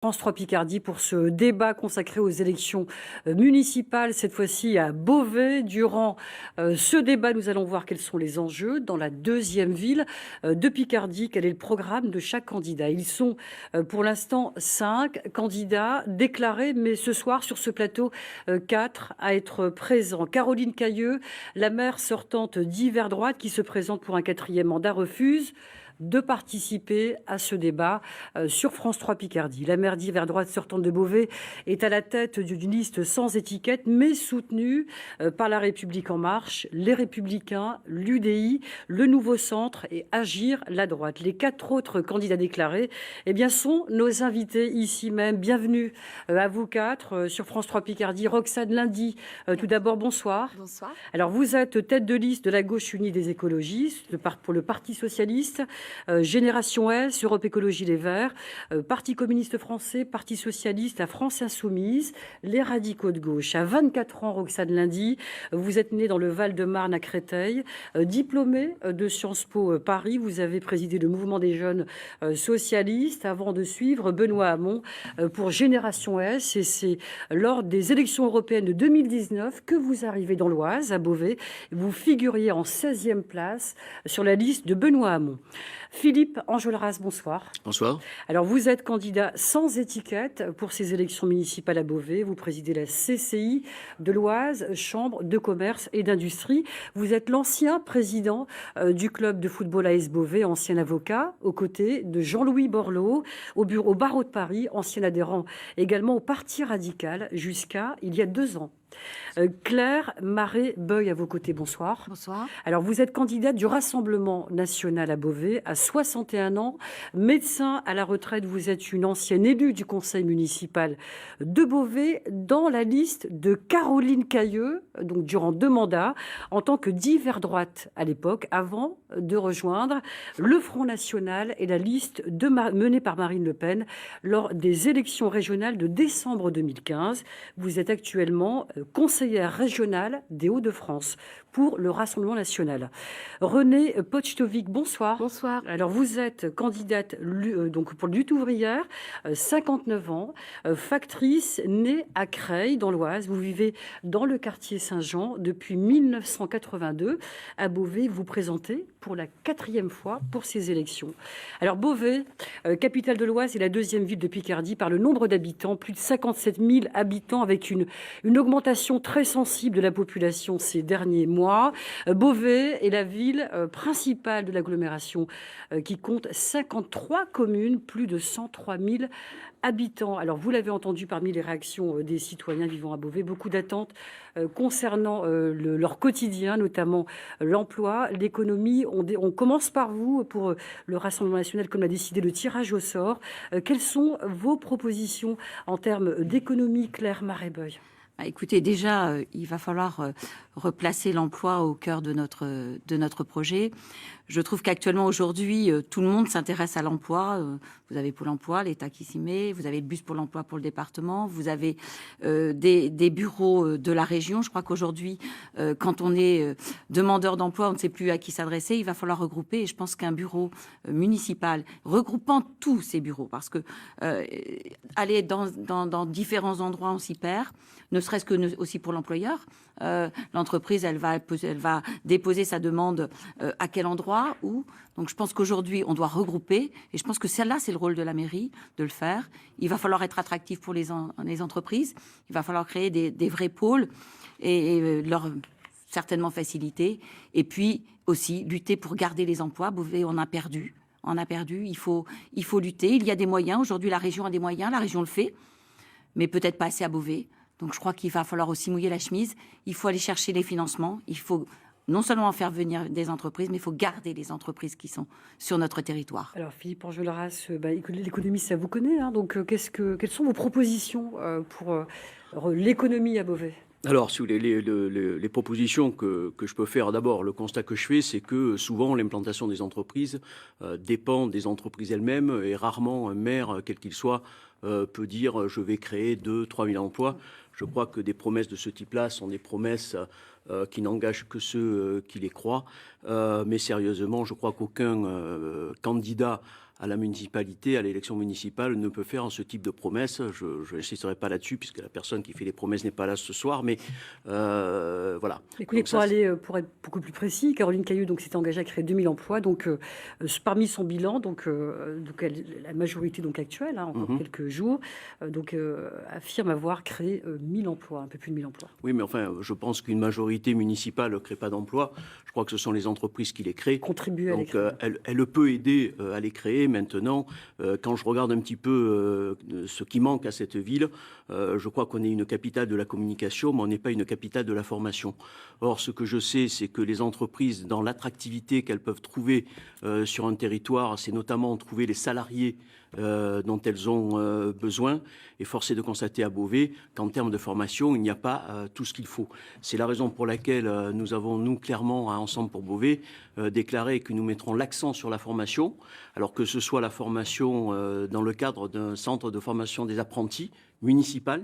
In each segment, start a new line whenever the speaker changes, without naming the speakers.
France 3 Picardie pour ce débat consacré aux élections municipales, cette fois-ci à Beauvais. Durant ce débat, nous allons voir quels sont les enjeux dans la deuxième ville de Picardie, quel est le programme de chaque candidat. Ils sont pour l'instant 5 candidats déclarés, mais ce soir sur ce plateau, 4 à être présents. Caroline Cayeux, la maire sortante d'Hiver Droite qui se présente pour un 4e mandat, refuse de participer à ce débat sur France 3 Picardie. La maire d'Hiver Droite sortante de Beauvais est à la tête d'une liste sans étiquette, mais soutenue par La République En Marche, les Républicains, l'UDI, le Nouveau Centre et Agir la Droite. Les 4 autres candidats déclarés sont nos invités ici même. Bienvenue à vous 4 sur France 3 Picardie. Roxane Lundy, tout d'abord, bonsoir.
Bonsoir.
Alors, vous êtes tête de liste de la gauche unie des écologistes, pour le Parti socialiste, Génération S, Europe Écologie Les Verts, Parti communiste français, Parti socialiste, la France insoumise, les radicaux de gauche. À 24 ans, Roxane Lundy, vous êtes née dans le Val-de-Marne à Créteil, diplômée de Sciences Po Paris. Vous avez présidé le mouvement des jeunes socialistes avant de suivre Benoît Hamon pour Génération S. Et c'est lors des élections européennes de 2019 que vous arrivez dans l'Oise, à Beauvais. Vous figuriez en 16e place sur la liste de Benoît Hamon. Philippe Enjolras, bonsoir.
Bonsoir.
Alors, vous êtes candidat sans étiquette pour ces élections municipales à Beauvais. Vous présidez la CCI de l'Oise, Chambre de commerce et d'industrie. Vous êtes l'ancien président du club de football AS Beauvais, ancien avocat, aux côtés de Jean-Louis Borloo, au barreau de Paris, ancien adhérent également au Parti radical jusqu'à il y a 2 ans. Claire Maret-Beuil à vos côtés, bonsoir.
Bonsoir.
Alors, vous êtes candidate du Rassemblement national à Beauvais, à 61 ans, médecin à la retraite. Vous êtes une ancienne élue du conseil municipal de Beauvais, dans la liste de Caroline Cayeux, donc durant 2 mandats, en tant que d'Hiver Droite à l'époque, avant de rejoindre le Front National et la liste menée par Marine Le Pen lors des élections régionales de décembre 2015. Vous êtes actuellement conseillère régionale des Hauts-de-France pour le Rassemblement national. Renée Pochtovic, bonsoir.
Bonsoir.
Alors, vous êtes candidate donc pour Lutte ouvrière, 59 ans, factrice, née à Creil, dans l'Oise. Vous vivez dans le quartier Saint-Jean depuis 1982. À Beauvais, vous présentez pour la 4e fois pour ces élections. Alors, Beauvais, capitale de l'Oise, est la 2e ville de Picardie par le nombre d'habitants, plus de 57 000 habitants, avec une augmentation très sensible de la population ces derniers mois. Beauvais est la ville principale de l'agglomération qui compte 53 communes, plus de 103 000 habitants. Alors, vous l'avez entendu parmi les réactions des citoyens vivant à Beauvais, beaucoup d'attentes concernant leur quotidien, notamment l'emploi, l'économie. On commence par vous pour le Rassemblement national, comme l'a décidé le tirage au sort. Quelles sont vos propositions en termes d'économie, Claire Maret-Beuil?
Écoutez, déjà, il va falloir replacer l'emploi au cœur de notre projet. Je trouve qu'actuellement, aujourd'hui, tout le monde s'intéresse à l'emploi. Vous avez Pôle emploi, l'État qui s'y met. Vous avez le bus pour l'emploi pour le département. Vous avez des bureaux de la région. Je crois qu'aujourd'hui, quand on est demandeur d'emploi, on ne sait plus à qui s'adresser. Il va falloir regrouper. Et je pense qu'un bureau municipal, regroupant tous ces bureaux, parce que aller dans différents endroits, on s'y perd, ne serait-ce que aussi pour l'employeur. L'entreprise, elle va déposer sa demande à quel endroit, où. Donc je pense qu'aujourd'hui, on doit regrouper. Et je pense que celle-là, c'est le rôle de la mairie de le faire. Il va falloir être attractif pour les entreprises. Il va falloir créer des vrais pôles et leur certainement faciliter. Et puis aussi lutter pour garder les emplois. Beauvais, on a perdu. Il faut lutter. Il y a des moyens. Aujourd'hui, la région a des moyens. La région le fait. Mais peut-être pas assez à Beauvais. Donc je crois qu'il va falloir aussi mouiller la chemise. Il faut aller chercher les financements. Il faut non seulement faire venir des entreprises, mais il faut garder les entreprises qui sont sur notre territoire.
Alors Philippe Enjolras, l'économie, ça vous connaît. Donc quelles sont vos propositions pour l'économie à Beauvais?
Alors, si vous voulez, les propositions que je peux faire, d'abord, le constat que je fais, c'est que souvent l'implantation des entreprises dépend des entreprises elles-mêmes, et rarement un maire, quel qu'il soit, peut dire je vais créer 2-3 000 emplois. Je crois que des promesses de ce type-là sont des promesses qui n'engagent que ceux qui les croient. Mais sérieusement, je crois qu'aucun candidat à la municipalité, à l'élection municipale, ne peut faire ce type de promesses. Je n'insisterai pas là-dessus, puisque la personne qui fait les promesses n'est pas là ce soir, mais voilà.
Écoutez, pour être beaucoup plus précis, Caroline Cayeux s'est engagée à créer 2000 emplois. Parmi son bilan, la majorité actuelle, encore quelques jours, affirme avoir créé 1000 emplois, un peu plus de 1000 emplois.
Oui, mais enfin, je pense qu'une majorité municipale ne crée pas d'emplois. Je crois que ce sont les entreprises qui les créent.
Contribuer à les créer.
Elle peut aider à les créer. Maintenant, quand je regarde un petit peu ce qui manque à cette ville, je crois qu'on est une capitale de la communication, mais on n'est pas une capitale de la formation. Or, ce que je sais, c'est que les entreprises, dans l'attractivité qu'elles peuvent trouver sur un territoire, c'est notamment trouver les salariés dont elles ont besoin. Et force est de constater à Beauvais qu'en termes de formation, il n'y a pas tout ce qu'il faut. C'est la raison pour laquelle nous avons, nous, clairement, à Ensemble pour Beauvais, déclaré que nous mettrons l'accent sur la formation, alors que ce soit la formation dans le cadre d'un centre de formation des apprentis municipal,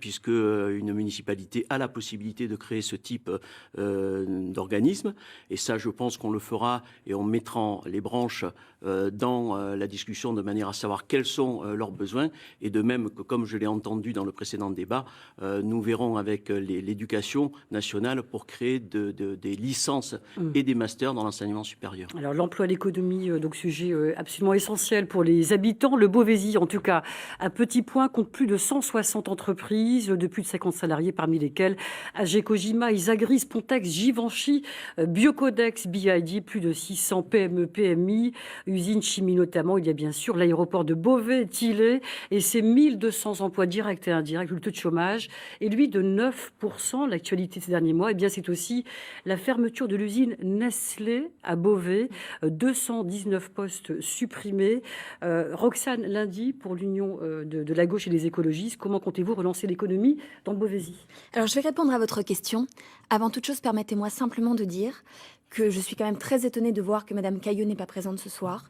puisque une municipalité a la possibilité de créer ce type d'organisme. Et ça, je pense qu'on le fera et on mettra les branches dans la discussion de manière à savoir quels sont leurs besoins. Et de même que, comme je l'ai entendu dans le précédent débat, nous verrons avec l'éducation nationale pour créer des licences et des masters dans l'enseignement supérieur.
Alors, l'emploi, l'économie, sujet absolument essentiel pour les habitants. Le Beauvaisis, en tout cas, à Petit Point, compte plus de 160 entreprises de plus de 50 salariés, parmi lesquels AG-Kojima, Isagris, Spontex, Givenchy, Biocodex, BID, plus de 600 PME, PMI, usines chimie notamment. Il y a bien sûr l'aéroport de Beauvais-Thillé et ses 1200 emplois directs et indirects. Le taux de chômage est lui de 9%. L'actualité de ces derniers mois, c'est aussi la fermeture de l'usine Nestlé à Beauvais, 219 postes supprimés. Roxane Lundi pour l'Union de la gauche et des écologistes. Comment comptez-vous relancer l'économie dans le Beauvaisis ?
Alors, je vais répondre à votre question. Avant toute chose, permettez-moi simplement de dire que je suis quand même très étonnée de voir que Madame Cayeux n'est pas présente ce soir.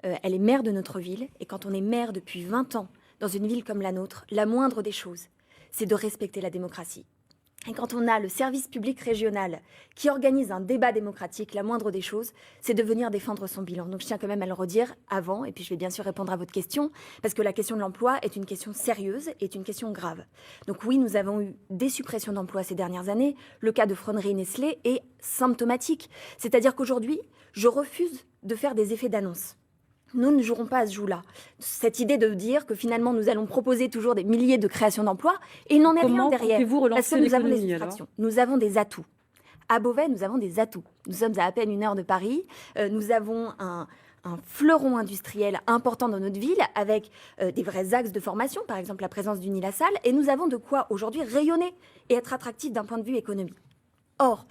Elle est maire de notre ville. Et quand on est maire depuis 20 ans dans une ville comme la nôtre, la moindre des choses, c'est de respecter la démocratie. Et quand on a le service public régional qui organise un débat démocratique, la moindre des choses, c'est de venir défendre son bilan. Donc je tiens quand même à le redire avant, et puis je vais bien sûr répondre à votre question, parce que la question de l'emploi est une question sérieuse, est une question grave. Donc oui, nous avons eu des suppressions d'emplois ces dernières années. Le cas de Fronnery Nestlé est symptomatique. C'est-à-dire qu'aujourd'hui, je refuse de faire des effets d'annonce. Nous ne jouerons pas à ce jeu-là. Cette idée de dire que finalement nous allons proposer toujours des milliers de créations d'emplois, et il n'en est rien derrière.
Parce
que nous avons des distractions. Nous avons des atouts. À Beauvais, nous avons des atouts. Nous sommes à peine 1 heure de Paris. Nous avons un fleuron industriel important dans notre ville avec des vrais axes de formation, par exemple la présence d'Unilassal. Et nous avons de quoi aujourd'hui rayonner et être attractifs d'un point de vue économique. Or,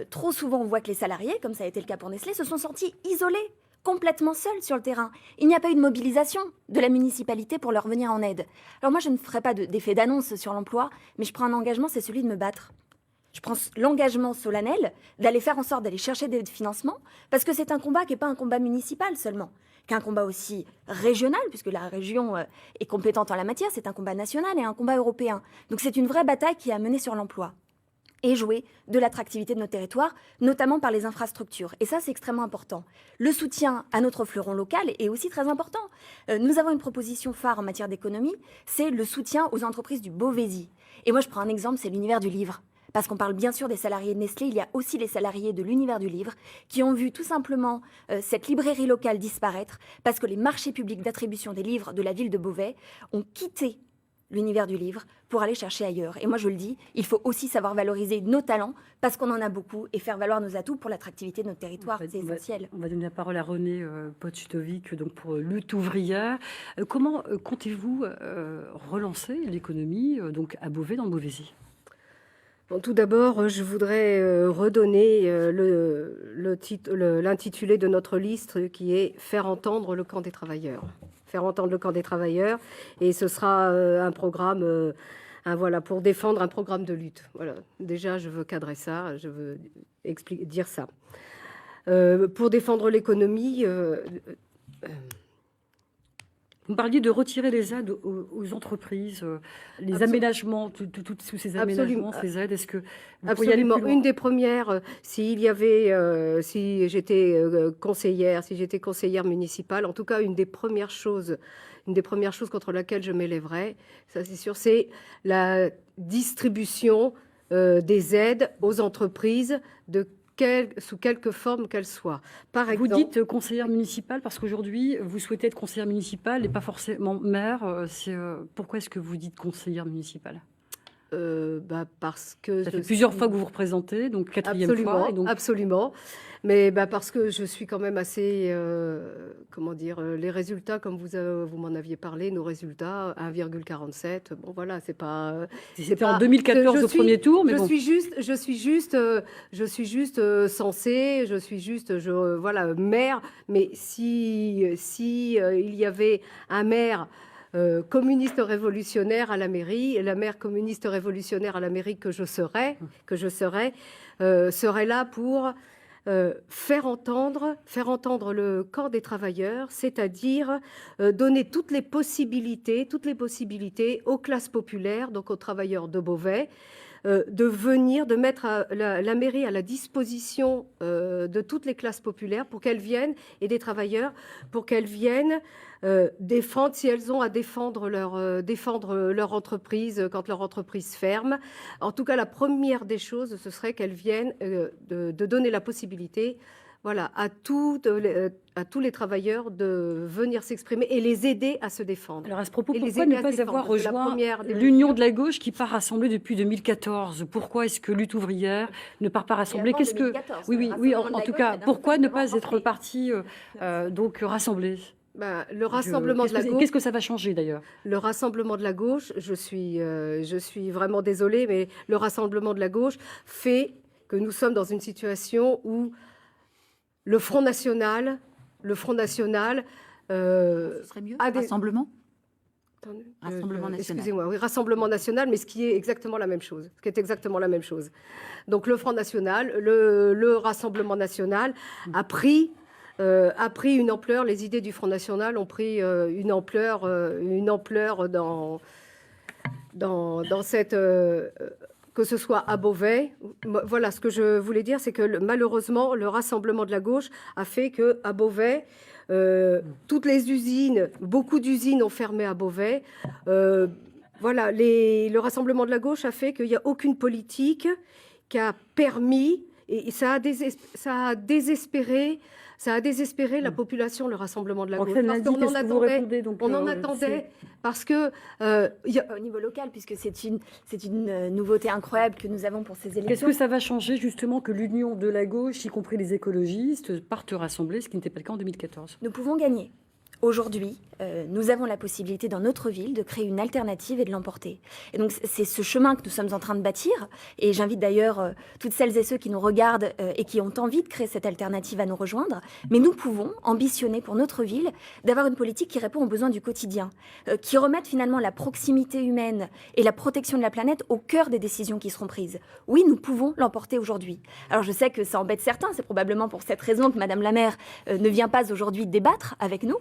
trop souvent, on voit que les salariés, comme ça a été le cas pour Nestlé, se sont sentis isolés, complètement seuls sur le terrain. Il n'y a pas eu de mobilisation de la municipalité pour leur venir en aide. Alors moi, je ne ferai pas d'effet d'annonce sur l'emploi, mais je prends un engagement, c'est celui de me battre. Je prends l'engagement solennel d'aller faire en sorte d'aller chercher des financements, parce que c'est un combat qui n'est pas un combat municipal seulement, qu'un combat aussi régional, puisque la région est compétente en la matière, c'est un combat national et un combat européen. Donc c'est une vraie bataille qui est à mener sur l'emploi et jouer de l'attractivité de nos territoires, notamment par les infrastructures. Et ça, c'est extrêmement important. Le soutien à notre fleuron local est aussi très important. Nous avons une proposition phare en matière d'économie, c'est le soutien aux entreprises du Beauvaisis. Et moi, je prends un exemple, c'est l'univers du livre. Parce qu'on parle bien sûr des salariés de Nestlé, il y a aussi les salariés de l'univers du livre qui ont vu tout simplement cette librairie locale disparaître parce que les marchés publics d'attribution des livres de la ville de Beauvais ont quitté l'univers du livre pour aller chercher ailleurs. Et moi, je le dis, il faut aussi savoir valoriser nos talents parce qu'on en a beaucoup et faire valoir nos atouts pour l'attractivité de notre territoire. C'est essentiel.
On va donner la parole à René Potchitovic pour Lutte ouvrière. Comment comptez-vous relancer l'économie donc à Beauvais, dans le Beauvaisis ?
Bon, tout d'abord, je voudrais redonner l'intitulé de notre liste qui est « Faire entendre le camp des travailleurs ». Faire entendre le camp des travailleurs, et ce sera un programme pour défendre un programme de lutte. Voilà. Déjà, je veux cadrer ça, je veux dire ça. Pour défendre l'économie,
Vous parliez de retirer les aides aux entreprises, les aménagements, tous ces aménagements, ces aides. Est-ce que vous pourriez aller plus
Absolument.
loin?
Une des premières, s'il y avait, si j'étais conseillère, si j'étais conseillère municipale, en tout cas, une des premières choses contre laquelle je m'élèverais, ça c'est sûr, c'est la distribution des aides aux entreprises sous quelque forme qu'elles soient. Par
Vous
exemple,
dites conseillère municipale parce qu'aujourd'hui, vous souhaitez être conseillère municipale et pas forcément maire. Pourquoi est-ce que vous dites conseillère municipale?
parce que
Ça
je
fait plusieurs
suis-
fois que vous vous représentez, donc quatrième
Absolument,
fois. Et donc,
absolument. Mais parce que je suis quand même assez, comment dire, les résultats, comme vous m'en aviez parlé, nos résultats, 1,47. Bon, voilà, c'est pas.
c'était
pas-
en 2014 au premier tour, mais
je
bon.
suis juste censée, voilà, maire. Mais si il y avait un maire communiste révolutionnaire à la mairie, la maire communiste révolutionnaire à la mairie que je serais, serait là pour faire entendre le corps des travailleurs, c'est-à-dire donner toutes les possibilités aux classes populaires, donc aux travailleurs de Beauvais, de venir, de mettre la mairie à la disposition de toutes les classes populaires pour qu'elles viennent, et des travailleurs, pour qu'elles viennent défendre, si elles ont à défendre leur entreprise quand leur entreprise ferme. En tout cas, la première des choses, ce serait qu'elles viennent de donner la possibilité, voilà, à tous les travailleurs de venir s'exprimer et les aider à se défendre.
Alors à ce propos,
Et les
pourquoi
aider
ne
à
pas
se défendre,
avoir
parce que la
rejoint
première des
l'Union
mesures-
de la gauche qui part rassembler depuis 2014? Pourquoi est-ce que Lutte ouvrière ne part pas rassembler?
avant
Qu'est-ce que
2014,
oui,
le
oui,
Rassemblement
en
de la
tout
gauche
cas,
a d'un
pourquoi
seul
ne
coup
pas être
remporté.
parti donc rassemblé?
Le rassemblement de la gauche.
Qu'est-ce que ça va changer d'ailleurs?
Le rassemblement de la gauche, je suis vraiment désolée, mais le rassemblement de la gauche fait que nous sommes dans une situation où le Front National,
Ce serait mieux.
a des-
Rassemblement.
Attendez,
Rassemblement national.
Excusez-moi, oui, Rassemblement national, mais ce qui est exactement la même chose. Donc le Front National, le Rassemblement national a pris une ampleur. Les idées du Front National ont pris une ampleur dans cette que ce soit à Beauvais. Voilà, ce que je voulais dire, c'est que malheureusement, le rassemblement de la gauche a fait que à Beauvais, toutes les usines, beaucoup d'usines ont fermé à Beauvais. Voilà, le rassemblement de la gauche a fait qu'il n'y a aucune politique qui a permis, et ça a désespéré la population, le rassemblement de la gauche.
Roxane
Parce
Nadi,
qu'on en
qu'est-ce que vous
attendait,
répondez donc,
on en
c'est-
attendait parce que
Au niveau local, puisque c'est une nouveauté incroyable que nous avons pour ces
Qu'est-ce
élections.
que ça va changer justement que l'union de la gauche, y compris les écologistes, partent rassembler, ce qui n'était pas le cas en 2014?
Nous pouvons gagner. Aujourd'hui, nous avons la possibilité dans notre ville de créer une alternative et de l'emporter. Et donc c'est ce chemin que nous sommes en train de bâtir. Et j'invite d'ailleurs toutes celles et ceux qui nous regardent et qui ont envie de créer cette alternative à nous rejoindre. Mais nous pouvons ambitionner pour notre ville d'avoir une politique qui répond aux besoins du quotidien, qui remette finalement la proximité humaine et la protection de la planète au cœur des décisions qui seront prises. Oui, nous pouvons l'emporter aujourd'hui. Alors je sais que ça embête certains, c'est probablement pour cette raison que Madame la maire ne vient pas aujourd'hui débattre avec nous.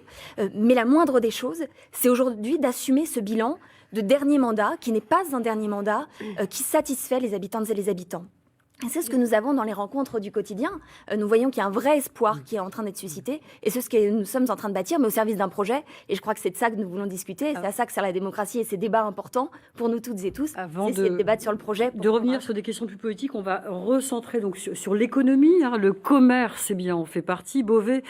Mais la moindre des choses, c'est aujourd'hui d'assumer ce bilan de dernier mandat, qui n'est pas un dernier mandat, qui satisfait les habitantes et les habitants. Et c'est ce que nous avons dans les rencontres du quotidien. Nous voyons qu'il y a un vrai espoir qui est en train d'être suscité. Et c'est ce que nous sommes en train de bâtir, mais au service d'un projet. Et je crois que c'est de ça que nous voulons discuter. Et c'est à ça que sert la démocratie et ces débats importants pour nous toutes et tous.
Avant
C'est de débattre sur le projet.
De revenir sur des questions plus politiques, on va recentrer donc sur l'économie. Le commerce, eh bien, on fait partie. Beauvais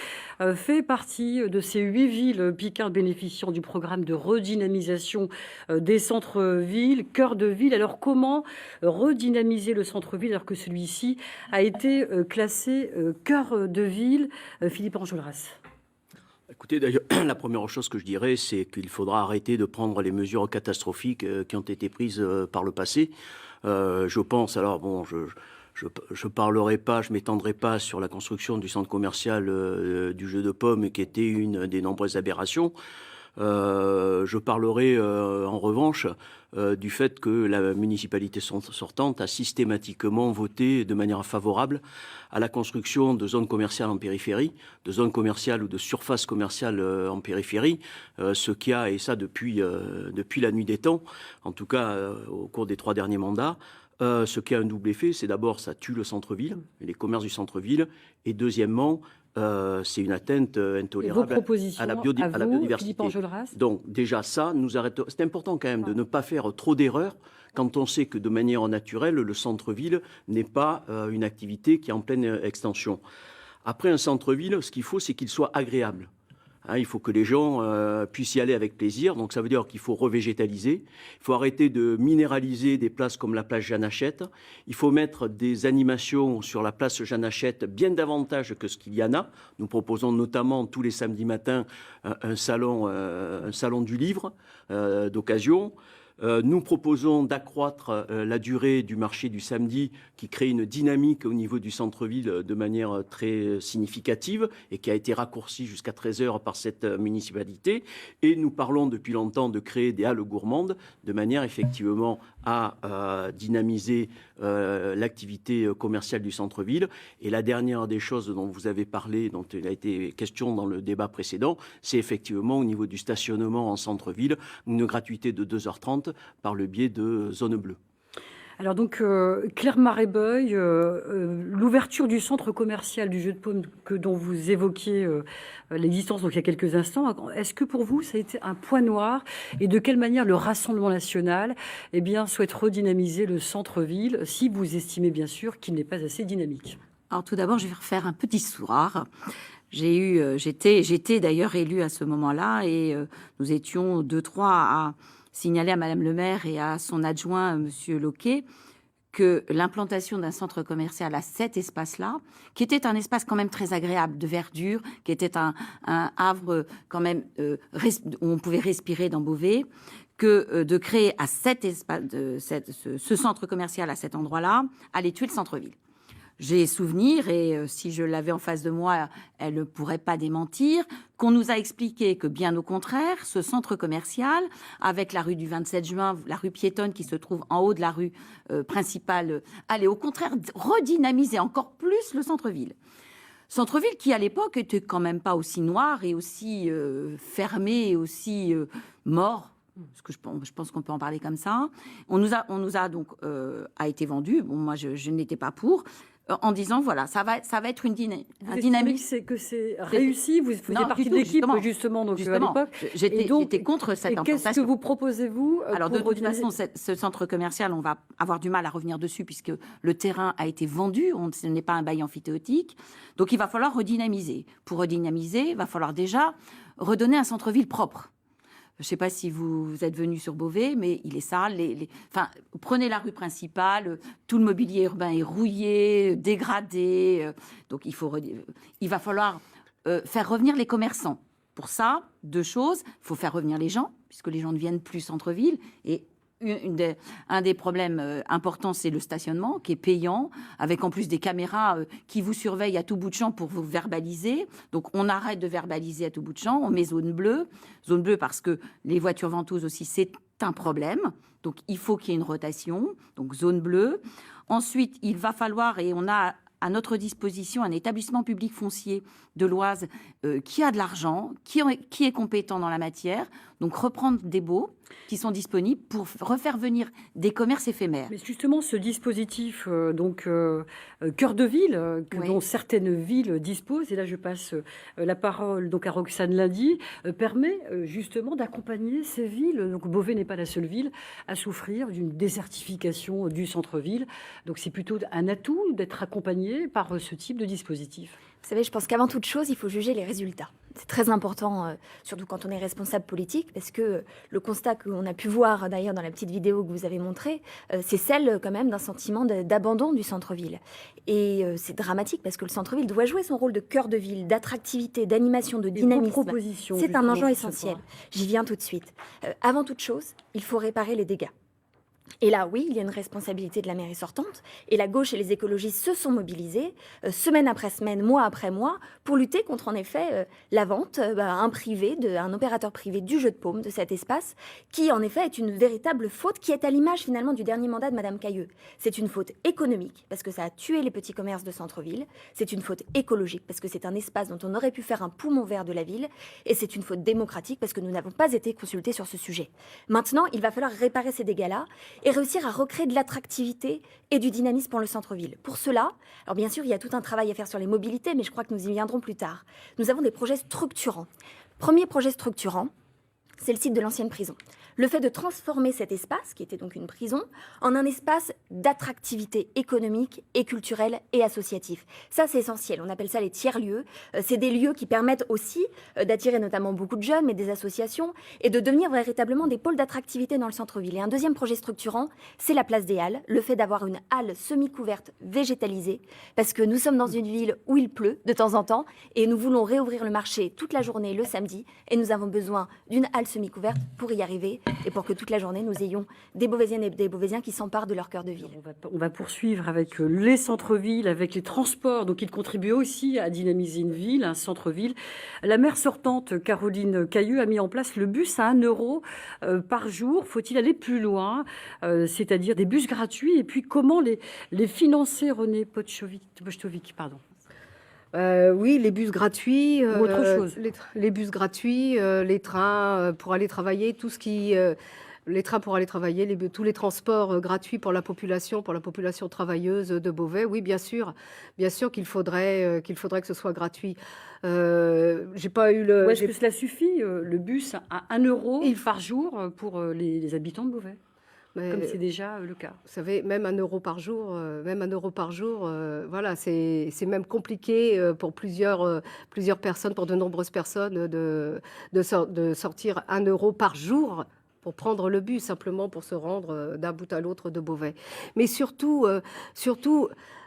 fait partie de ces 8 villes picardes bénéficiant du programme de redynamisation des centres-villes, cœur de ville. Alors, comment redynamiser le centre-ville alors que celui-ci a été classé cœur de ville? Philippe Enjolras.
Écoutez, d'ailleurs, la première chose que je dirais, c'est qu'il faudra arrêter de prendre les mesures catastrophiques qui ont été prises par le passé. Je pense, alors bon, je parlerai pas, je m'étendrai pas sur la construction du centre commercial du Jeu de Paume, qui était une des nombreuses aberrations. Je parlerai en revanche du fait que la municipalité sortante a systématiquement voté de manière favorable à la construction de zones commerciales en périphérie, de zones commerciales ou de surfaces commerciales en périphérie, ce qui a, et ça depuis la nuit des temps, en tout cas au cours des 3 derniers mandats, ce qui a un double effet, c'est d'abord ça tue le centre-ville, les commerces du centre-ville, et deuxièmement, c'est une atteinte intolérable à la biodiversité.
Philippe Enjolras.
Donc déjà ça, nous arrêtons. C'est important quand même de ne pas faire trop d'erreurs quand on sait que de manière naturelle, le centre-ville n'est pas une activité qui est en pleine extension. Après un centre-ville, ce qu'il faut, c'est qu'il soit agréable. Il faut que les gens puissent y aller avec plaisir. Donc ça veut dire qu'il faut revégétaliser. Il faut arrêter de minéraliser des places comme la place Jeanne Hachette. Il faut mettre des animations sur la place Jeanne Hachette bien davantage que ce qu'il y en a. Nous proposons notamment tous les samedis matins un salon du livre d'occasion. Nous proposons d'accroître la durée du marché du samedi qui crée une dynamique au niveau du centre-ville de manière très significative et qui a été raccourcie jusqu'à 13h par cette municipalité. Et nous parlons depuis longtemps de créer des halles gourmandes de manière effectivement à dynamiser l'activité commerciale du centre-ville. Et la dernière des choses dont vous avez parlé, dont il a été question dans le débat précédent, c'est effectivement au niveau du stationnement en centre-ville, une gratuité de 2h30 par le biais de zones bleues.
Alors donc, Claire Maréboeil, l'ouverture du centre commercial du Jeu de Paume dont vous évoquiez l'existence donc il y a quelques instants, est-ce que pour vous ça a été un point noir et de quelle manière le Rassemblement national souhaite redynamiser le centre-ville si vous estimez bien sûr qu'il n'est pas assez dynamique?
Alors tout d'abord, je vais refaire un petit histoire. J'étais d'ailleurs élue à ce moment-là et nous étions 2-3 à signaler à Madame le maire et à son adjoint, Monsieur Loquet, que l'implantation d'un centre commercial à cet espace-là, qui était un espace quand même très agréable de verdure, qui était un havre quand même où on pouvait respirer dans Beauvais, que de créer à cet espace, ce centre commercial à cet endroit-là, allait tuer le centre-ville. J'ai souvenir, et si je l'avais en face de moi, elle ne pourrait pas démentir, qu'on nous a expliqué que bien au contraire, ce centre commercial, avec la rue du 27 juin, la rue piétonne qui se trouve en haut de la rue principale, allait au contraire redynamiser encore plus le centre-ville. Centre-ville qui, à l'époque, était quand même pas aussi noir et aussi fermé et aussi mort. Parce que je pense qu'on peut en parler comme ça. On nous a donc a été vendu. Bon, moi, je n'étais pas pour. En disant voilà, ça va être une dynamique.
C'est que c'est réussi. Vous faisiez partie de l'équipe justement donc à l'époque.
J'étais contre cette implantation.
Qu'est-ce que vous proposez-vous?
Alors de toute façon, ce centre commercial, on va avoir du mal à revenir dessus puisque le terrain a été vendu. Ce n'est pas un bail amphithéotique. Donc il va falloir redynamiser. Pour redynamiser, il va falloir déjà redonner un centre-ville propre. Je ne sais pas si vous êtes venu sur Beauvais, mais il est sale. Enfin, prenez la rue principale, tout le mobilier urbain est rouillé, dégradé. Donc, il va falloir faire revenir les commerçants. Pour ça, 2 choses. Il faut faire revenir les gens, puisque les gens ne viennent plus centre-ville. Et un des problèmes importants, c'est le stationnement, qui est payant, avec en plus des caméras qui vous surveillent à tout bout de champ pour vous verbaliser. Donc, on arrête de verbaliser à tout bout de champ. On met zone bleue parce que les voitures ventouses aussi, c'est un problème. Donc, il faut qu'il y ait une rotation. Donc, zone bleue. Ensuite, il va falloir, et on a à notre disposition un établissement public foncier de l'Oise qui a de l'argent, qui est compétent dans la matière. Donc, reprendre des baux qui sont disponibles pour refaire venir des commerces éphémères.
Mais justement, ce dispositif, cœur de ville, dont certaines villes disposent, et là je passe la parole donc à Roxane Lundy, permet justement d'accompagner ces villes. Donc Beauvais n'est pas la seule ville à souffrir d'une désertification du centre-ville. Donc c'est plutôt un atout d'être accompagné par ce type de dispositif.
Vous savez, je pense qu'avant toute chose, il faut juger les résultats. C'est très important, surtout quand on est responsable politique, parce que le constat qu'on a pu voir d'ailleurs dans la petite vidéo que vous avez montrée, c'est celle quand même d'un sentiment d'abandon du centre-ville. Et c'est dramatique parce que le centre-ville doit jouer son rôle de cœur de ville, d'attractivité, d'animation, de dynamisme. C'est un enjeu essentiel. J'y viens tout de suite. Avant toute chose, il faut réparer les dégâts. Et là, oui, il y a une responsabilité de la mairie sortante. Et la gauche et les écologistes se sont mobilisés, semaine après semaine, mois après mois, pour lutter contre, en effet, la vente à un opérateur privé du jeu de paume de cet espace, qui, en effet, est une véritable faute, qui est à l'image, finalement, du dernier mandat de Madame Cayeux. C'est une faute économique, parce que ça a tué les petits commerces de centre-ville. C'est une faute écologique, parce que c'est un espace dont on aurait pu faire un poumon vert de la ville. Et c'est une faute démocratique, parce que nous n'avons pas été consultés sur ce sujet. Maintenant, il va falloir réparer ces dégâts-là et réussir à recréer de l'attractivité et du dynamisme pour le centre-ville. Pour cela, alors bien sûr, il y a tout un travail à faire sur les mobilités, mais je crois que nous y viendrons plus tard. Nous avons des projets structurants. Premier projet structurant, c'est le site de l'ancienne prison. Le fait de transformer cet espace, qui était donc une prison, en un espace d'attractivité économique et culturelle et associative. Ça, c'est essentiel. On appelle ça les tiers-lieux. C'est des lieux qui permettent aussi d'attirer notamment beaucoup de jeunes, mais des associations, et de devenir véritablement des pôles d'attractivité dans le centre-ville. Et un deuxième projet structurant, c'est la place des Halles. Le fait d'avoir une halle semi-couverte végétalisée, parce que nous sommes dans une ville où il pleut de temps en temps, et nous voulons réouvrir le marché toute la journée le samedi, et nous avons besoin d'une halle semi-couverte pour y arriver. Et pour que toute la journée, nous ayons des Beauvaisiennes et des Beauvaisiens qui s'emparent de leur cœur de ville.
On va poursuivre avec les centres-villes, avec les transports. Donc, ils contribuent aussi à dynamiser une ville, un centre-ville. La maire sortante, Caroline Cayeux, a mis en place le bus à 1 euro par jour. Faut-il aller plus loin, c'est-à-dire des bus gratuits? Et puis, comment les financer, René Pochtovic, pardon.
Oui, les bus gratuits,
Ou autre chose.
les bus gratuits, les trains pour aller travailler, tout ce qui, les trains pour aller travailler, tous les transports gratuits pour la population travailleuse de Beauvais. Oui, bien sûr qu'il faudrait que ce soit gratuit. J'ai pas eu le.
Ou est-ce que cela suffit, le bus à 1 euro par jour pour les habitants de Beauvais? Comme c'est déjà le cas.
Vous savez, même 1 euro par jour, voilà, c'est même compliqué pour plusieurs personnes, pour de nombreuses personnes, de sortir 1 euro par jour pour prendre le bus, simplement pour se rendre d'un bout à l'autre de Beauvais. Mais surtout,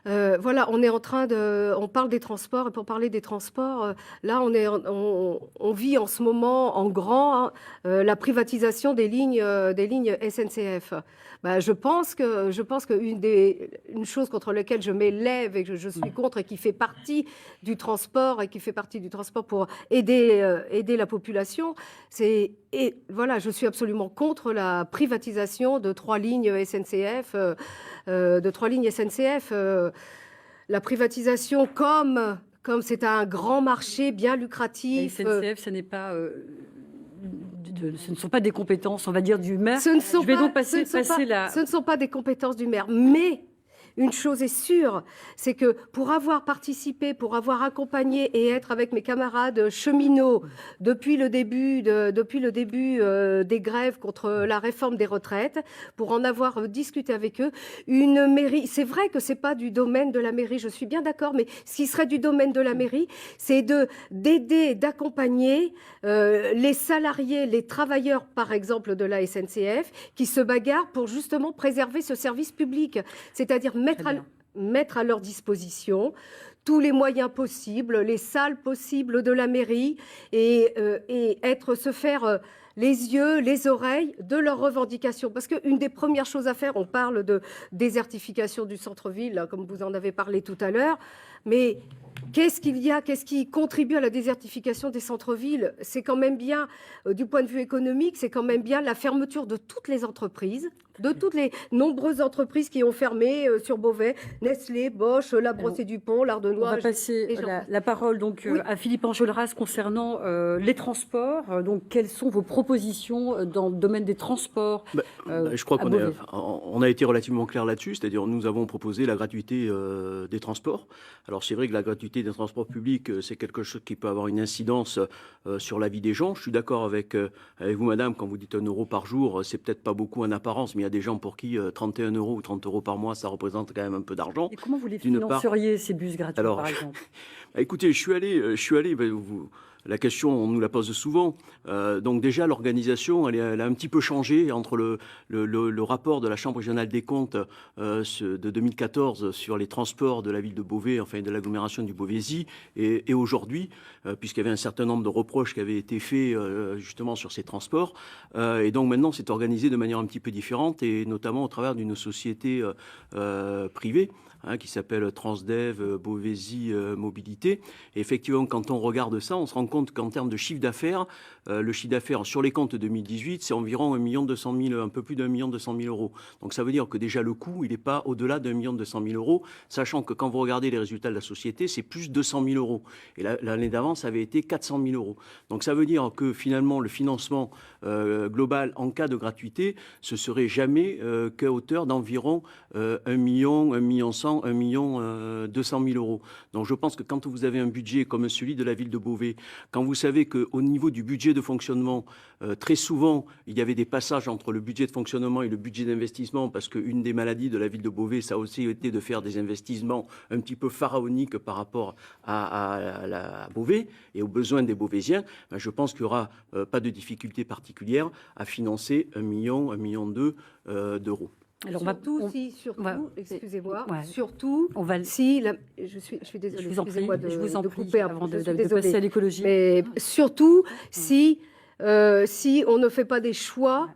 voilà, on parle des transports, et pour parler des transports, là, on vit en ce moment en grand la privatisation des lignes SNCF. Je pense que une chose contre laquelle je m'élève et que je suis contre et qui fait partie du transport pour aider la population, voilà, je suis absolument contre la privatisation de 3 lignes SNCF. La privatisation, comme c'est un grand marché bien lucratif.
La SNCF, ce n'est pas. Ce ne sont pas des compétences, on va dire, du maire.
Ce ne sont pas des compétences du maire, mais une chose est sûre, c'est que pour avoir participé, pour avoir accompagné et être avec mes camarades cheminots depuis le début des grèves contre la réforme des retraites, pour en avoir discuté avec eux, une mairie, c'est vrai que c'est pas du domaine de la mairie, je suis bien d'accord, mais ce qui serait du domaine de la mairie, c'est d'aider, d'accompagner les salariés, les travailleurs, par exemple, de la SNCF, qui se bagarrent pour justement préserver ce service public, c'est-à-dire mettre à leur disposition tous les moyens possibles, les salles possibles de la mairie et se faire les yeux, les oreilles de leurs revendications. Parce qu'une des premières choses à faire, on parle de désertification du centre-ville, comme vous en avez parlé tout à l'heure, mais qu'est-ce qui contribue à la désertification des centres-villes? C'est quand même bien, du point de vue économique, c'est quand même bien la fermeture de toutes les entreprises, de toutes les nombreuses entreprises qui ont fermé sur Beauvais, Nestlé, Bosch, La Brossée-du-Pont, l'Ardenois.
On va passer la parole donc à Philippe Enjolras concernant les transports. Donc, quelles sont vos propositions dans le domaine des transports?
Je crois qu'on a été relativement clair là-dessus, c'est-à-dire nous avons proposé la gratuité des transports. Alors c'est vrai que la gratuité des transports publics, c'est quelque chose qui peut avoir une incidence sur la vie des gens. Je suis d'accord avec vous, madame, quand vous dites 1 euro par jour, c'est peut-être pas beaucoup en apparence, mais il y a des gens pour qui 31 euros ou 30 euros par mois, ça représente quand même un peu d'argent.
Et comment vous les financeriez, ces bus gratuits, par exemple?
Écoutez, je suis allé la question, on nous la pose souvent. Donc déjà, l'organisation, elle a un petit peu changé entre le rapport de la Chambre régionale des comptes de 2014 sur les transports de la ville de Beauvais, enfin de l'agglomération du Beauvaisis, et aujourd'hui, puisqu'il y avait un certain nombre de reproches qui avaient été faits justement sur ces transports. Et donc maintenant, c'est organisé de manière un petit peu différente, et notamment au travers d'une société privée, qui s'appelle Transdev Beauvaisis Mobilité. Et effectivement, quand on regarde ça, on se rend compte qu'en termes de chiffre d'affaires, le chiffre d'affaires sur les comptes 2018, c'est environ 1 200 000, un peu plus d'1 200 000 euros. Donc ça veut dire que déjà le coût, il n'est pas au-delà d'1 200 000 euros, sachant que quand vous regardez les résultats de la société, c'est plus 200 000 euros. Et l'année d'avant, ça avait été 400 000 euros. Donc ça veut dire que finalement, le financement global en cas de gratuité, ce serait jamais qu'à hauteur d'environ 1 million, 1 million 100, 1 million 200 000 euros. Donc je pense que quand vous avez un budget comme celui de la ville de Beauvais, quand vous savez qu'au niveau du budget de fonctionnement, très souvent, il y avait des passages entre le budget de fonctionnement et le budget d'investissement, parce qu'une des maladies de la ville de Beauvais, ça a aussi été de faire des investissements un petit peu pharaoniques par rapport à Beauvais et aux besoins des Beauvaisiens. Ben, je pense qu'il n'y aura pas de difficulté particulière à financer 1 million, 1,2 million d'euros.
Alors excusez-moi,
Ouais.
surtout
On va...
si je suis désolée,
Je vous en prie,
excusez-moi
je vous en
de
prie,
couper
avant de
désolée.
passer à l'écologie.
Mais surtout si on ne fait pas des choix,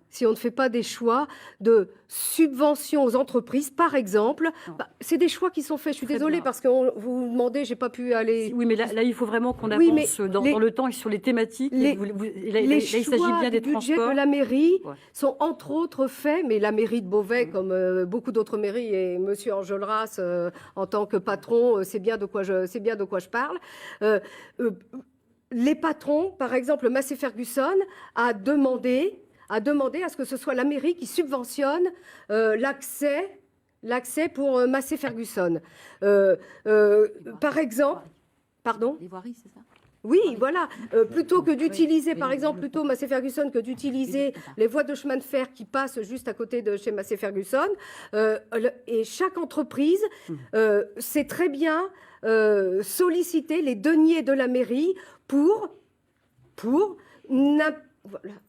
de subventions aux entreprises, par exemple, c'est des choix qui sont faits. Je suis
Très
désolée
bien.
parce que vous demandez, j'ai pas pu aller.
Oui, mais là, il faut vraiment qu'on
Oui,
avance
mais
dans le temps et sur les thématiques.
les-
Là, il s'agit bien des
les budgets
transports.
de la mairie
Ouais.
sont entre autres faits, mais la mairie de Beauvais, comme beaucoup d'autres mairies, et Monsieur Enjolras, en tant que patron, c'est bien de quoi je parle. Les patrons, par exemple, Massey Ferguson a demandé à ce que ce soit la mairie qui subventionne l'accès pour Massey Ferguson. Par exemple, pardon.
Les voiries, c'est ça?
Oui, voilà. Plutôt que d'utiliser, par exemple, Massey Ferguson, que d'utiliser les voies de chemin de fer qui passent juste à côté de chez Massey Ferguson. Et chaque entreprise sait très bien solliciter les deniers de la mairie pour voilà.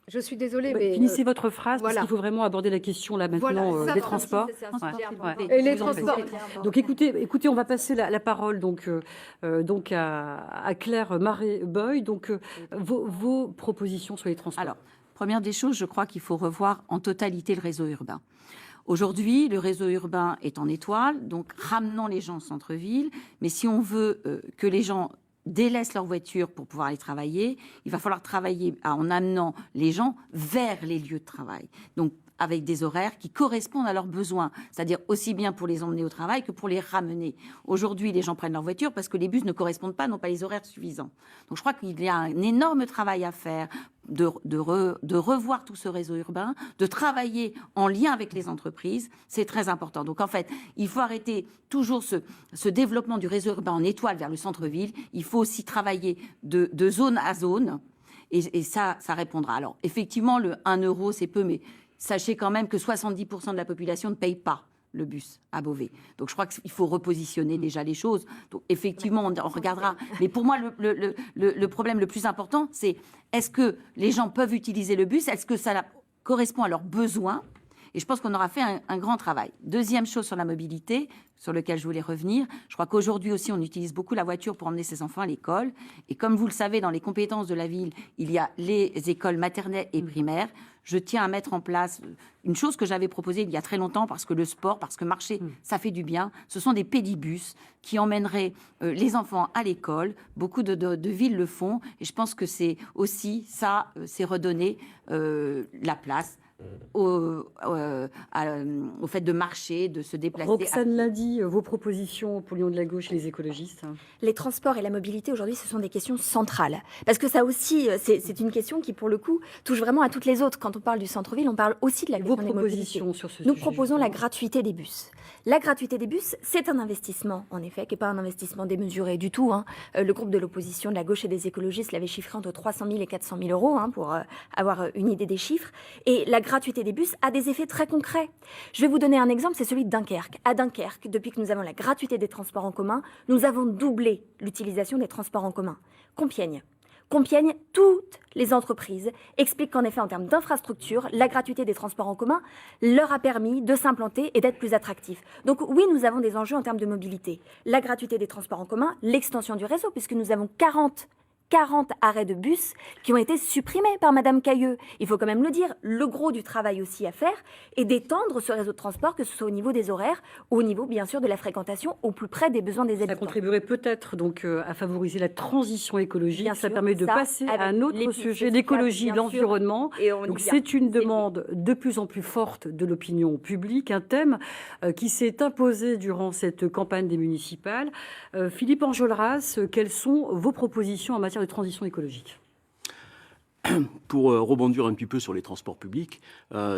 Je suis désolée, mais
Finissez votre phrase,
voilà.
parce qu'il faut vraiment aborder la question là maintenant
Voilà, ça
des
va,
transports.
Ouais.
Et les
Je vous en prie.
transports.
Donc écoutez, on va passer la parole donc à Claire Marais-Boy. Donc vos propositions sur les transports.
Alors, première des choses, je crois qu'il faut revoir en totalité le réseau urbain. Aujourd'hui, le réseau urbain est en étoile, donc ramenons les gens au centre-ville. Mais si on veut que les gens délaissent leur voiture pour pouvoir aller travailler, il va falloir travailler en amenant les gens vers les lieux de travail. Donc, avec des horaires qui correspondent à leurs besoins, c'est-à-dire aussi bien pour les emmener au travail que pour les ramener. Aujourd'hui, les gens prennent leur voiture parce que les bus ne correspondent pas, n'ont pas les horaires suffisants. Donc je crois qu'il y a un énorme travail à faire de revoir tout ce réseau urbain, de travailler en lien avec les entreprises, c'est très important. Donc en fait, il faut arrêter toujours ce développement du réseau urbain en étoile vers le centre-ville, il faut aussi travailler de zone à zone, et ça répondra. Alors effectivement, le 1 euro, c'est peu, mais sachez quand même que 70% de la population ne paye pas le bus à Beauvais. Donc je crois qu'il faut repositionner déjà les choses. Donc effectivement, on regardera. Mais pour moi, le problème le plus important, c'est est-ce que les gens peuvent utiliser le bus? Est-ce que ça correspond à leurs besoins? Et je pense qu'on aura fait un grand travail. Deuxième chose sur la mobilité, sur lequel je voulais revenir, je crois qu'aujourd'hui aussi, on utilise beaucoup la voiture pour emmener ses enfants à l'école. Et comme vous le savez, dans les compétences de la ville, il y a les écoles maternelles et primaires. Je tiens à mettre en place une chose que j'avais proposée il y a très longtemps, parce que le sport, parce que marcher, ça fait du bien. Ce sont des pédibus qui emmèneraient les enfants à l'école. Beaucoup de villes le font. Et je pense que c'est aussi ça, c'est redonner la place au fait de marcher, de se déplacer.
Roxane Lundy, vos propositions pour l'Union de la gauche et les écologistes.
Les transports et la mobilité, aujourd'hui, ce sont des questions centrales. Parce que ça aussi, c'est une question qui, pour le coup, touche vraiment à toutes les autres. Quand on parle du centre-ville, on parle aussi de la question
Vos
des
propositions
mobilités.
sur ce
Nous
sujet,
proposons la
justement.
gratuité des bus. La gratuité des bus, c'est un investissement, en effet, qui n'est pas un investissement démesuré du tout. Le groupe de l'opposition de la gauche et des écologistes l'avait chiffré entre 300 000 et 400 000 euros, pour avoir une idée des chiffres. Et la gratuité des bus a des effets très concrets. Je vais vous donner un exemple, c'est celui de Dunkerque. À Dunkerque, depuis que nous avons la gratuité des transports en commun, nous avons doublé l'utilisation des transports en commun. Compiègne. Compiègne, toutes les entreprises expliquent qu'en effet, en termes d'infrastructure, la gratuité des transports en commun leur a permis de s'implanter et d'être plus attractifs. Donc oui, nous avons des enjeux en termes de mobilité. La gratuité des transports en commun, l'extension du réseau, puisque nous avons 40 arrêts de bus qui ont été supprimés par Madame Cayeux. Il faut quand même le dire, le gros du travail aussi à faire est d'étendre ce réseau de transport, que ce soit au niveau des horaires ou au niveau, bien sûr, de la fréquentation, au plus près des besoins des habitants.
Ça contribuerait peut-être donc à favoriser la transition écologique.
Bien
ça
sûr,
permet de
ça,
passer à un
avec
autre
les
sujet,
pistes
l'écologie,
cyclables, bien sûr.
l'environnement.
Et on y
Donc
vient.
c'est une
C'est
demande de plus en plus forte de l'opinion publique, un thème qui s'est imposé durant cette campagne des municipales. Philippe Enjolras, quelles sont vos propositions en matière de transition écologique ?
Pour rebondir un petit peu sur les transports publics,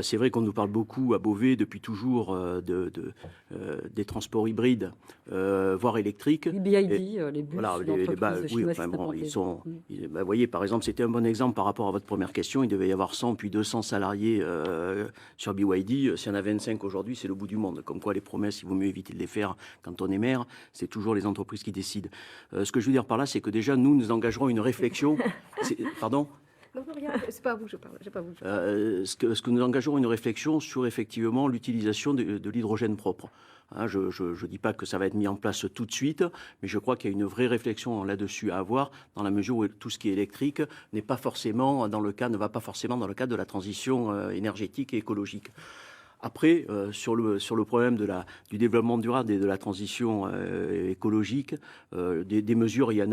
c'est vrai qu'on nous parle beaucoup à Beauvais depuis toujours des transports hybrides, voire électriques.
Les BID, les bus
Voilà,
d'entreprise
oui,
chinoise
enfin,
qui
bon,
s'implantent.
ils sont. Vous voyez, par exemple, c'était un bon exemple par rapport à votre première question. Il devait y avoir 100 puis 200 salariés sur BYD. S'il y en a 25 aujourd'hui, c'est le bout du monde. Comme quoi, les promesses, il vaut mieux éviter de les faire quand on est maire. C'est toujours les entreprises qui décident. Ce que je veux dire par là, c'est que déjà, nous engagerons une réflexion. Pardon ?
Non, rien, c'est pas à vous, je parle. J'ai pas à vous.
Ce que nous engagerons une réflexion sur effectivement l'utilisation de l'hydrogène propre. Hein, je ne dis pas que ça va être mis en place tout de suite, mais je crois qu'il y a une vraie réflexion là-dessus à avoir, dans la mesure où tout ce qui est électrique ne va pas forcément dans le cadre de la transition énergétique et écologique. Après, sur le problème du développement durable et de la transition écologique, des mesures, il y en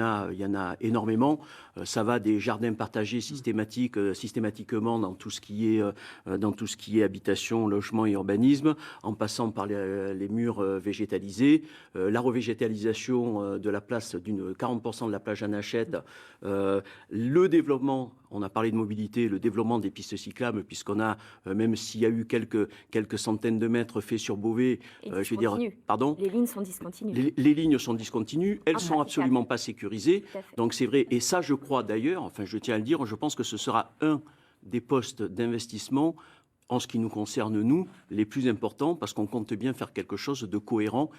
a énormément. Ça va des jardins partagés systématiquement dans tout ce qui est habitation, logement et urbanisme, en passant par les murs végétalisés, la revégétalisation de la place 40% de la plage en Hachette, le développement. On a parlé de mobilité, le développement des pistes cyclables, puisqu'on a, même s'il y a eu quelques centaines de mètres faits sur Beauvais, je veux dire, pardon,
les lignes sont discontinues.
Les lignes sont discontinues, elles sont absolument pas sécurisées. Donc c'est vrai, et ça je crois d'ailleurs, enfin je tiens à le dire, je pense que ce sera un des postes d'investissement en ce qui nous concerne, nous, les plus importants, parce qu'on compte bien faire quelque chose de cohérent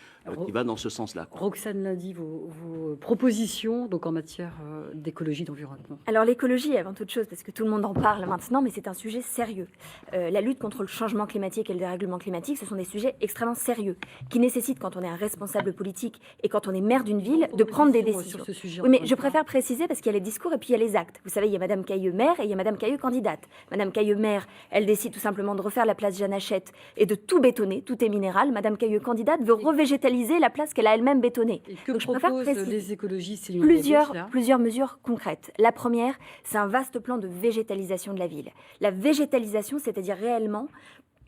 qui va dans ce sens-là.
Roxane Lundy, vos propositions donc en matière d'écologie, d'environnement.
Alors l'écologie, avant toute chose, parce que tout le monde en parle maintenant, mais c'est un sujet sérieux. La lutte contre le changement climatique et le dérèglement climatique, ce sont des sujets extrêmement sérieux, qui nécessitent, quand on est un responsable politique et quand on est maire d'une ville, de prendre des décisions.
Sur ce sujet,
oui, mais je préfère préciser, parce qu'il y a les discours et puis il y a les actes. Vous savez, il y a Madame Cayeux maire et il y a Madame Cayeux candidate. Madame Cayeux maire, elle décide tout simplement de refaire la place Jeanne Hachette et de tout bétonner, tout est minéral. Madame Cayeux candidate veut revégétaliser la place qu'elle a elle-même bétonnée.
Et que
Donc, je préfère
proposent
préciser
les écologistes
plusieurs mesures concrètes. La première, c'est un vaste plan de végétalisation de la ville. La végétalisation, c'est-à-dire réellement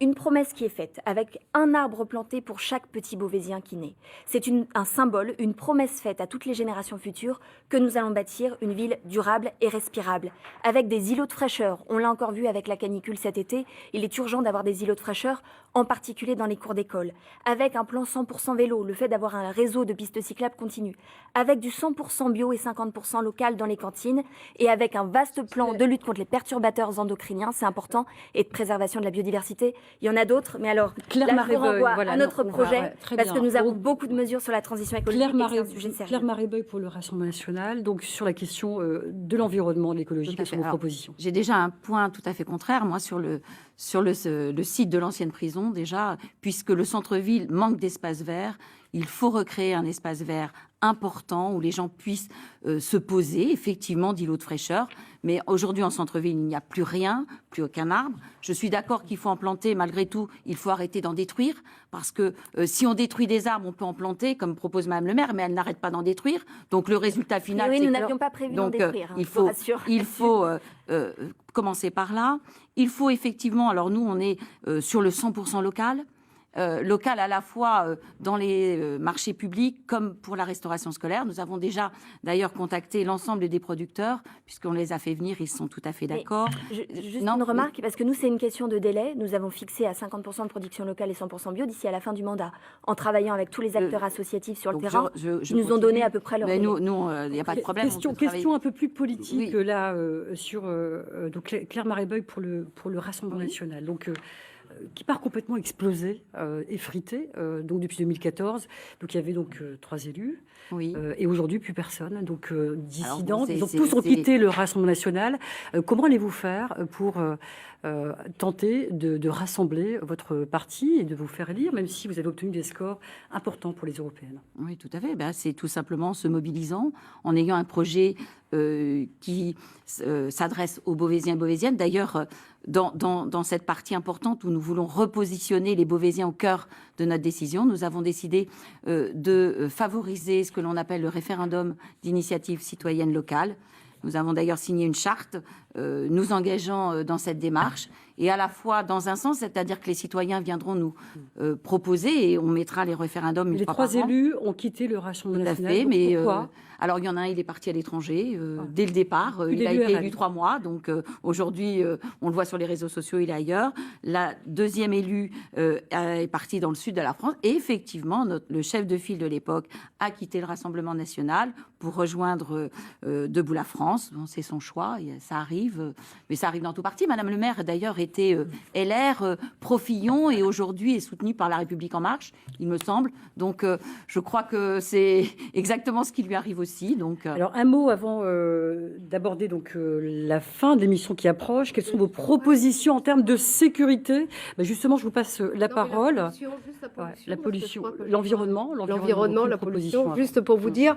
une promesse qui est faite avec un arbre planté pour chaque petit Beauvaisien qui naît. C'est un symbole, une promesse faite à toutes les générations futures que nous allons bâtir une ville durable et respirable, avec des îlots de fraîcheur. On l'a encore vu avec la canicule cet été, il est urgent d'avoir des îlots de fraîcheur, en particulier dans les cours d'école, avec un plan 100% vélo, le fait d'avoir un réseau de pistes cyclables continu, avec du 100% bio et 50% local dans les cantines, et avec un vaste plan de lutte contre les perturbateurs endocriniens, c'est important, et de préservation de la biodiversité. Il y en a d'autres, mais alors,
Claire
là, je vous
Maréboeil,
renvoie
voilà,
à notre projet, parce que nous avons
Donc,
beaucoup de mesures sur la transition écologique et c'est un sujet sérieux.
Claire Maréboeil pour le Rassemblement national, donc sur la question de l'environnement, de l'écologie, quelles sont vos propositions?
J'ai déjà un point tout à fait contraire, moi, sur le site de l'ancienne prison, déjà, puisque le centre-ville manque d'espace vert, il faut recréer un espace vert important où les gens puissent se poser, effectivement, d'îlots de fraîcheur. Mais aujourd'hui, en centre-ville, il n'y a plus rien, plus aucun arbre. Je suis d'accord qu'il faut en planter. Malgré tout, il faut arrêter d'en détruire. Parce que si on détruit des arbres, on peut en planter, comme propose Mme le maire, mais elle n'arrête pas d'en détruire. Donc le résultat final,
oui,
c'est
nous
que...
n'avions pas prévu d'en
Donc,
détruire, hein,
il faut commencer par là. Il faut effectivement... Alors nous, on est sur le 100% local. Local à la fois dans les marchés publics comme pour la restauration scolaire. Nous avons déjà d'ailleurs contacté l'ensemble des producteurs puisqu'on les a fait venir, ils sont tout à fait d'accord.
Juste une remarque, parce que nous c'est une question de délai. Nous avons fixé à 50% de production locale et 100% bio d'ici à la fin du mandat, en travaillant avec tous les acteurs associatifs sur le terrain. Ils nous ont donné à peu près leur délai.
Nous, il n'y a pas de problème.
Question un peu plus politique là sur donc Claire Maréboeil pour le Rassemblement national. Donc qui part complètement explosé, effrité, donc depuis 2014. Donc il y avait donc 3 élus.
Oui.
Et aujourd'hui, plus personne. Donc, dissidents,
c'est-
ils ont
c'est-
tous ont
c'est-
quitté le Rassemblement national. Comment allez-vous faire pour tenter de rassembler votre parti et de vous faire élire, même si vous avez obtenu des scores importants pour les européennes?
Oui, tout à fait. Ben, c'est tout simplement en se mobilisant, en ayant un projet qui s'adresse aux Beauvaisiens et Beauvaisiennes. D'ailleurs, dans cette partie importante où nous voulons repositionner les Beauvaisiens au cœur de notre décision, nous avons décidé de favoriser ce que l'on appelle le référendum d'initiative citoyenne locale. Nous avons d'ailleurs signé une charte nous engageant dans cette démarche, et à la fois dans un sens, c'est-à-dire que les citoyens viendront nous proposer, et on mettra les référendums une
Les
fois par
3
an.
élus ont quitté le Rassemblement
Tout à
national.
fait,
Donc,
mais
pourquoi?
alors il y en a un, il est parti à l'étranger dès le départ.
Plus
Il a
d'élu
été
RN.
élu 3 mois, donc aujourd'hui on le voit sur les réseaux sociaux, il est ailleurs. La deuxième élue est partie dans le sud de la France, et effectivement le chef de file de l'époque a quitté le Rassemblement national pour rejoindre Debout la France. Bon, c'est son choix, ça arrive, mais ça arrive dans tout parti. Madame le maire d'ailleurs était LR, pro-Fillon, et aujourd'hui est soutenue par La République en marche, il me semble. Donc je crois que c'est exactement ce qui lui arrive aussi. Donc,
Alors, un mot avant d'aborder donc la fin de l'émission qui approche. Quelles sont vos propositions en termes de sécurité? Justement, je vous passe la parole. La pollution, l'environnement,
L'environnement, la pollution. Juste pour vous dire,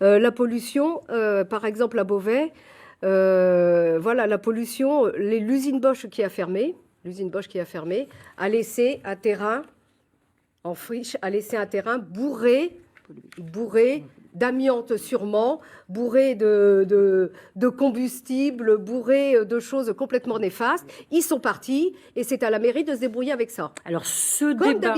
la pollution, par exemple à Beauvais, voilà, la pollution, l'usine Bosch qui a fermé, a laissé un terrain en friche, a laissé un terrain bourré d'amiante sûrement, bourré de combustible, bourré de choses complètement néfastes. Ils sont partis et c'est à la mairie de se débrouiller avec ça.
Alors, ce
Comme
débat...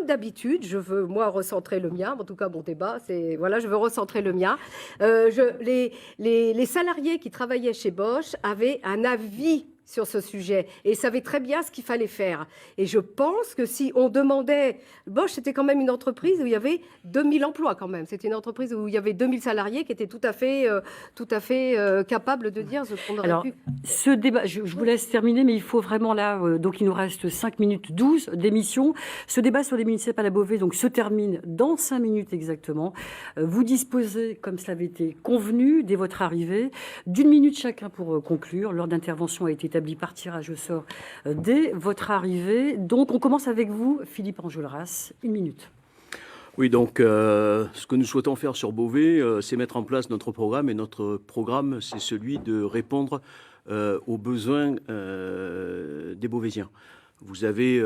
d'habitude, je veux moi recentrer le mien. En tout cas, mon débat, c'est voilà, je veux recentrer le mien. Les salariés qui travaillaient chez Bosch avaient un avis sur ce sujet et savaient très bien ce qu'il fallait faire. Et je pense que si on demandait... Bosch, c'était quand même une entreprise où il y avait 2000 emplois quand même. C'était une entreprise où il y avait 2000 salariés qui étaient tout à fait capables de dire ce qu'on aurait
Alors,
pu.
ce débat, je vous laisse terminer, mais il faut vraiment là, donc il nous reste 5 minutes 12 d'émission. Ce débat sur les municipales à Beauvais donc, se termine dans 5 minutes exactement. Vous disposez, comme cela avait été convenu, dès votre arrivée, d'1 minute chacun pour conclure. L'ordre d'intervention a été établi par tirage au sort dès votre arrivée. Donc, on commence avec vous, Philippe Enjolras. 1 minute.
Oui, donc ce que nous souhaitons faire sur Beauvais, c'est mettre en place notre programme. Et notre programme, c'est celui de répondre aux besoins des Beauvaisiens. Vous avez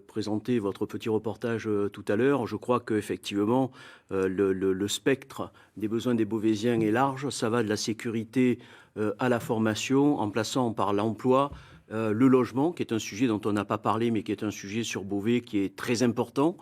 présenté votre petit reportage tout à l'heure. Je crois qu'effectivement, le spectre des besoins des Beauvaisiens est large. Ça va de la sécurité à la formation, en plaçant par l'emploi, le logement, qui est un sujet dont on n'a pas parlé, mais qui est un sujet sur Beauvais qui est très important,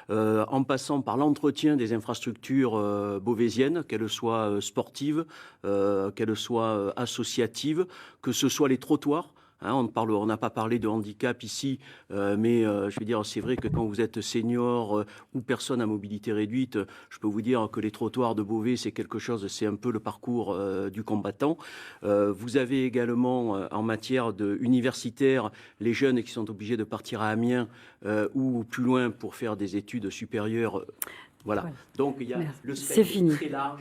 en passant par l'entretien des infrastructures beauvaisiennes, qu'elles soient sportives, qu'elles soient associatives, que ce soit les trottoirs. On n'a pas parlé de handicap ici, mais je veux dire, c'est vrai que quand vous êtes senior ou personne à mobilité réduite, je peux vous dire que les trottoirs de Beauvais, c'est quelque chose, c'est un peu le parcours du combattant. Vous avez également, en matière universitaire, les jeunes qui sont obligés de partir à Amiens ou plus loin pour faire des études supérieures. Voilà.
Ouais.
Donc, il y a le spectre très large.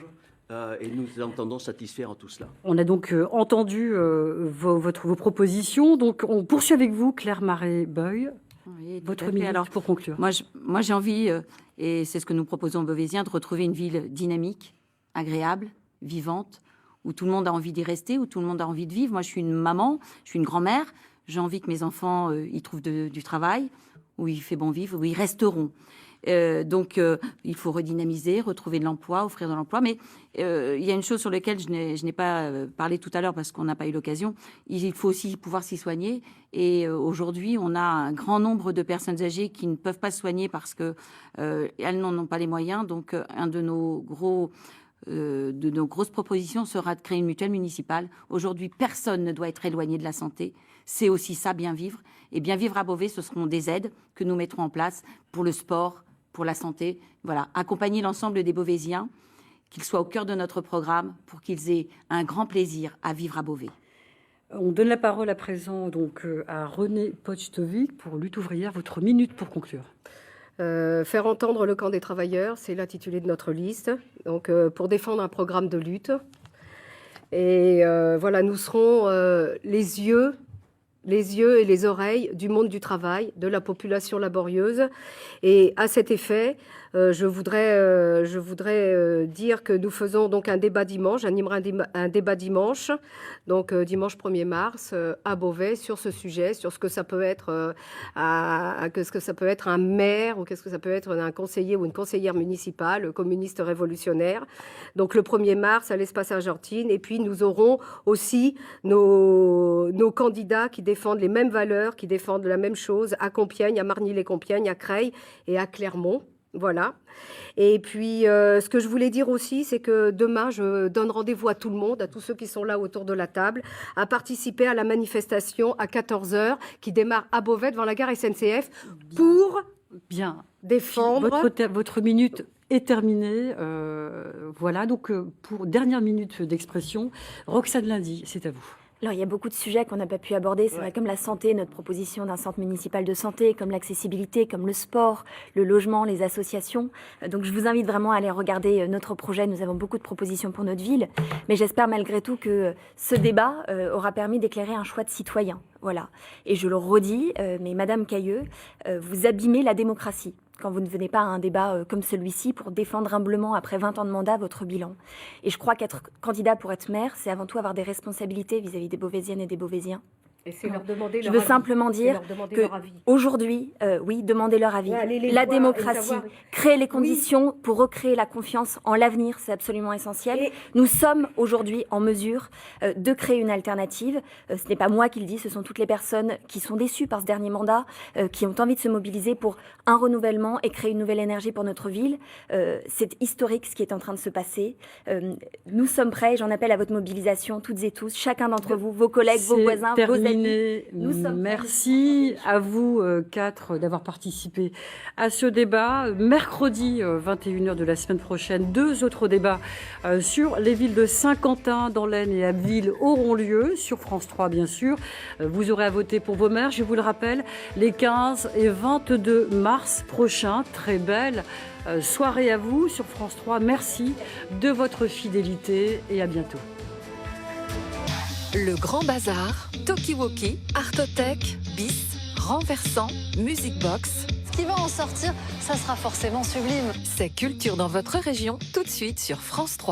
Et nous entendons satisfaire tout cela.
On a donc entendu vos propositions. Donc, on poursuit avec vous, Claire Marais-Beuil.
Oui,
Votre minute alors, pour conclure.
Moi, j'ai envie, et c'est ce que nous proposons aux Beauvaisiens, de retrouver une ville dynamique, agréable, vivante, où tout le monde a envie d'y rester, où tout le monde a envie de vivre. Moi, je suis une maman, je suis une grand-mère. J'ai envie que mes enfants y trouvent du travail, où il fait bon vivre, où ils resteront. Donc, il faut redynamiser, retrouver de l'emploi, offrir de l'emploi. Mais il y a une chose sur laquelle je n'ai pas parlé tout à l'heure parce qu'on n'a pas eu l'occasion. Il faut aussi pouvoir s'y soigner. Et aujourd'hui, on a un grand nombre de personnes âgées qui ne peuvent pas se soigner parce qu'elles n'en ont pas les moyens. Donc, un de nos grosses propositions sera de créer une mutuelle municipale. Aujourd'hui, personne ne doit être éloigné de la santé. C'est aussi ça, bien vivre. Et bien vivre à Beauvais, ce seront des aides que nous mettrons en place pour le sport, pour la santé. Voilà, accompagner l'ensemble des Beauvaisiens, qu'ils soient au cœur de notre programme, pour qu'ils aient un grand plaisir à vivre à Beauvais.
On donne la parole à présent donc à René Počtovic pour Lutte ouvrière. Votre minute pour conclure.
Faire entendre le camp des travailleurs, c'est l'intitulé de notre liste. Donc, pour défendre un programme de lutte. Et voilà, nous serons les yeux et les oreilles du monde du travail, de la population laborieuse. Et à cet effet, je voudrais dire que nous faisons donc un débat dimanche, j'animerai un débat dimanche, donc dimanche 1er mars à Beauvais sur ce sujet, sur ce que ça peut être, qu'est-ce que ça peut être un maire ou qu'est-ce que ça peut être un conseiller ou une conseillère municipale, communiste révolutionnaire. Donc le 1er mars à l'Espace Argentine. Et puis nous aurons aussi nos candidats qui défendent les mêmes valeurs, qui défendent la même chose à Compiègne, à Marny-les-Compiègnes, à Creil et à Clermont. Voilà. Et puis, ce que je voulais dire aussi, c'est que demain, je donne rendez-vous à tout le monde, à tous ceux qui sont là autour de la table, à participer à la manifestation à 14h qui démarre à Beauvais devant la gare SNCF pour défendre...
Votre minute est terminée. Voilà, donc pour dernière minute d'expression, Roxane Lundy, c'est à vous.
Alors, il y a beaucoup de sujets qu'on n'a pas pu aborder. C'est vrai, comme la santé, notre proposition d'un centre municipal de santé, comme l'accessibilité, comme le sport, le logement, les associations. Donc, je vous invite vraiment à aller regarder notre projet. Nous avons beaucoup de propositions pour notre ville. Mais j'espère malgré tout que ce débat aura permis d'éclairer un choix de citoyen. Voilà. Et je le redis, mais Madame Cayeux, vous abîmez la démocratie quand vous ne venez pas à un débat comme celui-ci pour défendre humblement, après 20 ans de mandat, votre bilan. Et je crois qu'être candidat pour être maire, c'est avant tout avoir des responsabilités vis-à-vis des Beauvaisiennes et des Beauvaisiens.
Et c'est leur demander
Je veux simplement dire qu'aujourd'hui, oui, demandez leur avis. Ouais, la démocratie, créer les conditions pour recréer la confiance en l'avenir, c'est absolument essentiel. Et nous sommes aujourd'hui en mesure de créer une alternative. Ce n'est pas moi qui le dis, ce sont toutes les personnes qui sont déçues par ce dernier mandat, qui ont envie de se mobiliser pour un renouvellement et créer une nouvelle énergie pour notre ville. C'est historique ce qui est en train de se passer. Nous sommes prêts, j'en appelle à votre mobilisation, toutes et tous, chacun d'entre vous, vos collègues, vos voisins, vos amis.
Merci à vous quatre d'avoir participé à ce débat. Mercredi 21h de la semaine prochaine, 2 autres débats sur les villes de Saint-Quentin dans l'Aisne et Abbeville auront lieu sur France 3 bien sûr. Vous aurez à voter pour vos maires, je vous le rappelle, les 15 et 22 mars prochains. Très belle soirée à vous sur France 3. Merci de votre fidélité et à bientôt.
Le Grand Bazar, Talkie-Walkie, Artothèque, Bis, Renversant, Music Box.
Ce qui va en sortir, ça sera forcément sublime.
C'est culture dans votre région, tout de suite sur France 3.